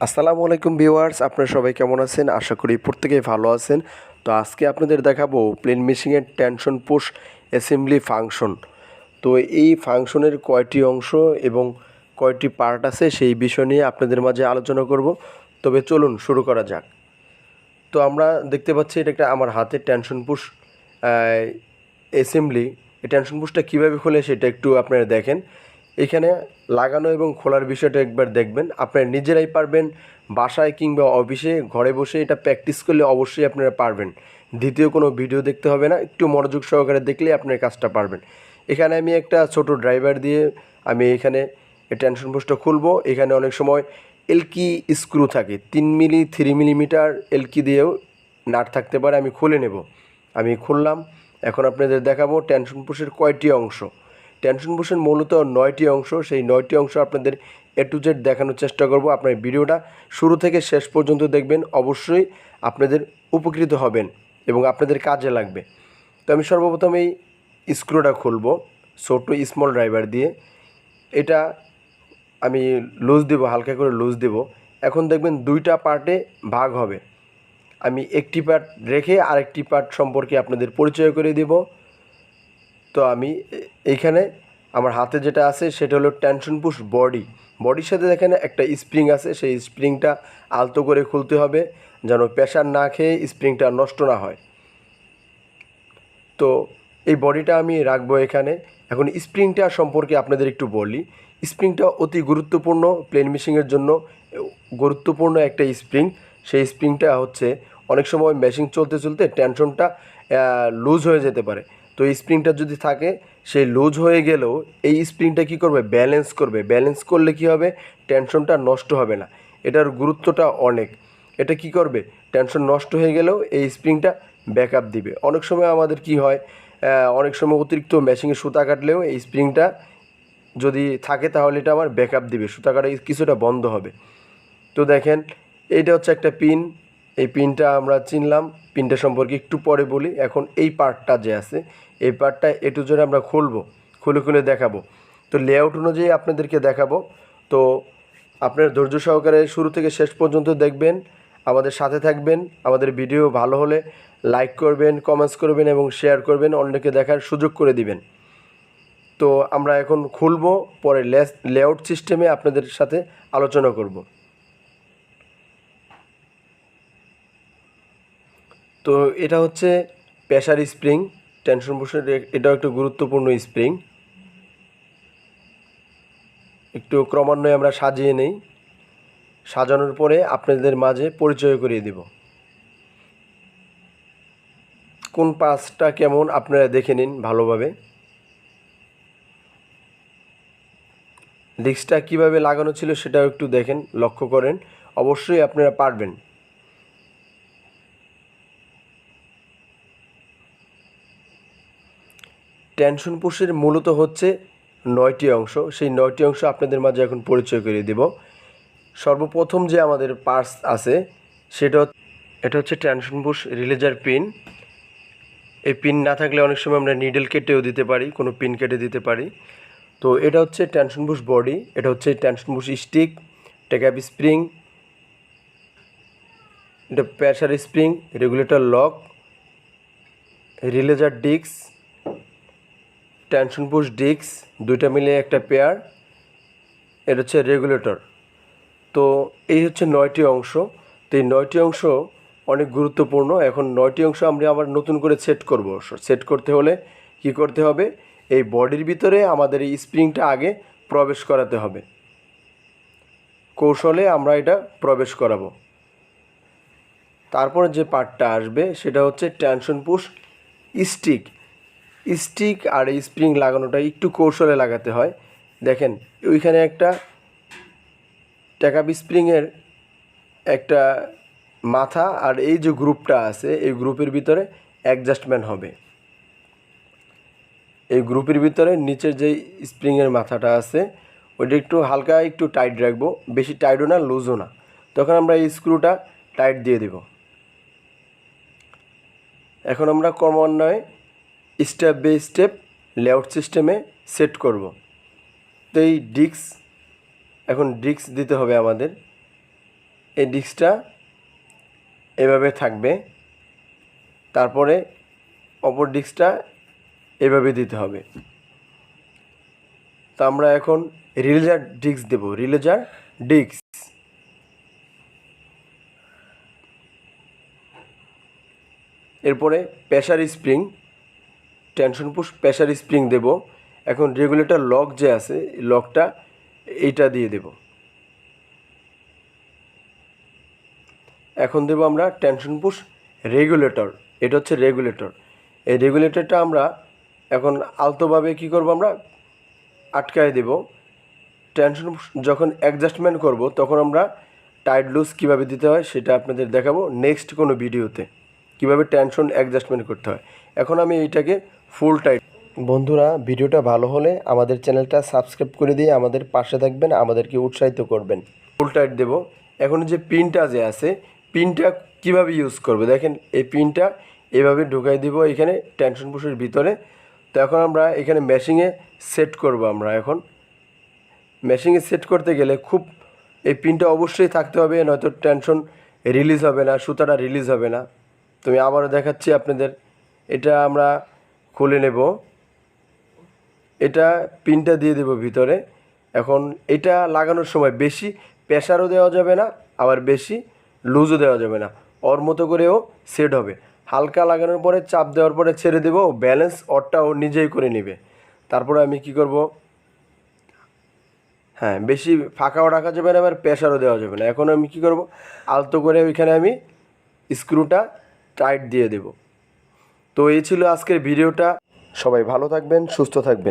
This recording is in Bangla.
আসসালামু আলাইকুম ভিউয়ার্স, আপনারা সবাই কেমন আছেন? আশা করি প্রত্যেকেই ভালো আছেন। তো আজকে আপনাদের দেখাবো প্লেন মেশিনের টেনশন পুশ অ্যাসেম্বলি ফাংশন। তো এই ফাংশনের কয়টি অংশ এবং কয়টি পার্ট আছে সেই বিষয় নিয়ে আপনাদের মাঝে আলোচনা করব। তবে চলুন শুরু করা যাক। তো আমরা দেখতে পাচ্ছি এটা একটা আমার হাতে টেনশন পুশ অ্যাসেম্বলি। এই টেনশন পুশটা কীভাবে খোলে সেটা একটু আপনারা দেখেন। এখানে লাগানো এবং খোলার বিষয়টা একবার দেখবেন, আপনারা নিজেরাই পারবেন। বাসায় কিংবা অফিসে ঘরে বসে এটা প্র্যাকটিস করলে অবশ্যই আপনারা পারবেন। দ্বিতীয় কোনো ভিডিও দেখতে হবে না, একটু মনোযোগ সহকারে দেখলেই আপনার কাজটা পারবেন। এখানে আমি একটা ছোট ড্রাইভার দিয়ে আমি এখানে টেনশন পুশটা খুলবো। এখানে অনেক সময় এলকি স্ক্রু থাকে, 3 মিলিমিটার এলকি দিয়েও নাট থাকতে পারে। আমি খুলে নেব। আমি খুললাম। এখন আপনাদের দেখাবো টেনশন পুশের কয়টি অংশ। টেনশন পুশের মূলত 9টি অংশ। সেই 9টি অংশ আপনাদের A to Z দেখানোর চেষ্টা করব। আপনার ভিডিওটা শুরু থেকে শেষ পর্যন্ত দেখবেন, অবশ্যই আপনাদের উপকৃত হবেন এবং আপনাদের কাজে লাগবে। তো আমি সর্বপ্রথম এই স্ক্রুটা খুলব ছোট স্মল ড্রাইভার দিয়ে। এটা আমি লুজ দেব, হালকা করে লুজ দেব। এখন দেখবেন দুইটা পার্টে ভাগ হবে। আমি একটি পার্ট রেখে আরেকটি পার্ট সম্পর্কে আপনাদের পরিচয় করে দেব। তো আমি এইখানে আমার হাতে যেটা আছে সেটা হলো টেনশন পুশ বডির সাথে দেখেন একটা স্প্রিং আছে। সেই স্প্রিংটা আলতো করে খুলতে হবে যেন প্রেশার না খেয়ে স্প্রিংটা নষ্ট না হয়। তো এই বডিটা আমি রাখবো এখানে। এখন স্প্রিংটা সম্পর্কে আপনাদের একটু বলি। স্প্রিংটা অতি গুরুত্বপূর্ণ, প্লেন মেশিনের জন্য গুরুত্বপূর্ণ একটা স্প্রিং। সেই স্প্রিংটা হচ্ছে অনেক সময় মেশিন চলতে চলতে টেনশনটা লুজ হয়ে যেতে পারে। তো এই স্প্রিংটা যদি থাকে, সেই লুজ হয়ে গেলেও এই স্প্রিংটা কী করবে, ব্যালেন্স করবে। ব্যালেন্স করলে কি হবে, টেনশনটা নষ্ট হবে না। এটার গুরুত্বটা অনেক। এটা কি করবে, টেনশন নষ্ট হয়ে গেলেও এই স্প্রিংটা ব্যাকআপ দিবে। অনেক সময় আমাদের কি হয়, অনেক সময় অতিরিক্ত মেশিনে সুতা কাটলেও এই স্প্রিংটা যদি থাকে তাহলে এটা আমার ব্যাকআপ দিবে, সুতা কাটা কিছুটা বন্ধ হবে। তো দেখেন এইটা হচ্ছে একটা পিন। এই পিনটা আমরা চিনলাম, পিনটা সম্পর্কে একটু পরে বলি। এখন এই পার্টটা যে আছে, এই পার্টটা A to Z আমরা খুলে দেখাবো। তো লেআউট অনুযায়ী আপনাদেরকে দেখাবো। তো আপনার ধৈর্য সহকারে শুরু থেকে শেষ পর্যন্ত দেখবেন, আমাদের সাথে থাকবেন। আমাদের ভিডিও ভালো হলে লাইক করবেন, কমেন্টস করবেন এবং শেয়ার করবেন, অন্যকে দেখার সুযোগ করে দিবেন। তো আমরা এখন খুলবো, পরে লেআউট সিস্টেমে আপনাদের সাথে আলোচনা করব। তো এটা হচ্ছে প্রেসার স্প্রিং টেনশন পুশের। এটাও একটা গুরুত্বপূর্ণ স্প্রিং। একটু ক্রমান্বয়ে আমরা সাজিয়ে নেই, সাজানোর পরে আপনাদের মাঝে পরিচয় করিয়ে দেব। কোন পাঁচটা কেমন আপনারা দেখে নিন ভালোভাবে। ডিস্কটা কীভাবে লাগানো ছিল সেটাও একটু দেখেন, লক্ষ্য করেন, অবশ্যই আপনারা পারবেন। টেনশন পুশের মূলত হচ্ছে 9টি অংশ। সেই 9টি অংশ আপনাদের মাঝে এখন পরিচয় করিয়ে দেব। সর্বপ্রথম যে আমাদের পার্টস আছে এটা হচ্ছে টেনশন পুশ রিলিজার পিন। এই পিন না থাকলে অনেক সময় আমরা নিডল কেটেও দিতে পারি, কোনো পিন কেটে দিতে পারি। তো এটা হচ্ছে টেনশন পুশ বডি, এটা হচ্ছে tension push stick, take up spring, এটা pressure spring, regulator lock, releaser disc, tension push disc, দুইটা মিলে একটা পেয়ার, এটা হচ্ছে রেগুলেটর। তো এই হচ্ছে 9টি অংশ। তো এই 9টি অংশ অনেক গুরুত্বপূর্ণ। এখন 9টি অংশ আমরা আবার নতুন করে সেট করব। সেট করতে হলে কি করতে হবে, এই বডির ভিতরে আমাদের এই স্প্রিংটা আগে প্রবেশ করাতে হবে। কৌশলে আমরা এটা প্রবেশ করাবো। তারপরে যে পার্টটা আসবে সেটা হচ্ছে টেনশন পুশ স্টিক। স্টিক আর এই স্প্রিং লাগানোটা একটু কৌশলে লাগাতে হয়। দেখেন ওইখানে একটা টেকআপ স্প্রিংয়ের একটা মাথা আর এই যে গ্রুপটা আছে, এই গ্রুপের ভিতরে অ্যাডজাস্টমেন্ট হবে। এই গ্রুপের ভিতরে নিচের যে স্প্রিংয়ের মাথাটা আছে ওইটা একটু হালকা একটু টাইট রাখবো, বেশি টাইটও না লুজও না। তখন আমরা এই স্ক্রুটা টাইট দিয়ে দেব। এখন আমরা ক্রমান্বয়ে স্টেপ বাই স্টেপ লেআউট সিস্টেমে সেট করব। তো এই ডিস্ক, এখন ডিস্ক দিতে হবে আমাদের। এই ডিস্কটা এভাবে থাকবে, তারপরে অপর ডিস্কটা এভাবে দিতে হবে। তো আমরা এখন রিলেজার ডিস্ক দেব, রিলেজার ডিস্ক। এরপরে pressure spring, tension push pressure spring দেব। এখন রেগুলেটর লক যে আছে লকটা এইটা দিয়ে দেব। এখন দেব আমরা টেনশন পুশ রেগুলেটর, এটা হচ্ছে রেগুলেটর। এই রেগুলেটরটা আমরা এখন আলতোভাবে কী করব, আমরা আটকায় দেব। টেনশন যখন অ্যাডজাস্টমেন্ট করব তখন আমরা টাইট লুজ কীভাবে দিতে হয় সেটা আপনাদের দেখাবো নেক্সট কোনো ভিডিওতে, কীভাবে টেনশন অ্যাডজাস্টমেন্ট করতে হয়। এখন আমি এইটাকে ফুল টাইট। বন্ধুরা, ভিডিওটা ভালো হলে আমাদের চ্যানেলটা সাবস্ক্রাইব করে দিয়ে আমাদের পাশে থাকবেন, আমাদেরকে উৎসাহিত করবেন। ফুল টাইট দেব। এখন যে পিনটা যে আছে, পিনটা কিভাবে ইউজ করবে দেখেন, এই পিনটা এভাবে ঢুকাই দিব এখানে টেনশন পুশের ভিতরে। তো এখন আমরা এখানে মেশিংয়ে সেট করব। আমরা এখন মেশিংয়ে সেট করতে গেলে খুব এই পিনটা অবশ্যই থাকতে হবে, নয়তো টেনশন রিলিজ হবে না, সুতাটা রিলিজ হবে না। তো আমি আবারও দেখাচ্ছি আপনাদের। এটা আমরা খুলে নেব, এটা পিনটা দিয়ে দেব ভিতরে। এখন এটা লাগানোর সময় বেশি প্রেসারও দেওয়া যাবে না, আবার বেশি লুজও দেওয়া যাবে না, ওর মতো করেও সেট হবে। হালকা লাগানোর পরে চাপ দেওয়ার পরে ছেড়ে দেব, ব্যালেন্স ওরটা ও নিজেই করে নেবে। তারপরে আমি কি করব, হ্যাঁ, বেশি ফাঁকাও রাখা যাবে না, আবার প্রেসারও দেওয়া যাবে না। এখন আমি কি করব, আলতো করে ওইখানে আমি স্ক্রুটা টাইট দিয়ে দেব। তো এই ছিল আজকের ভিডিওটা। সবাই ভালো থাকবেন, সুস্থ থাকবেন।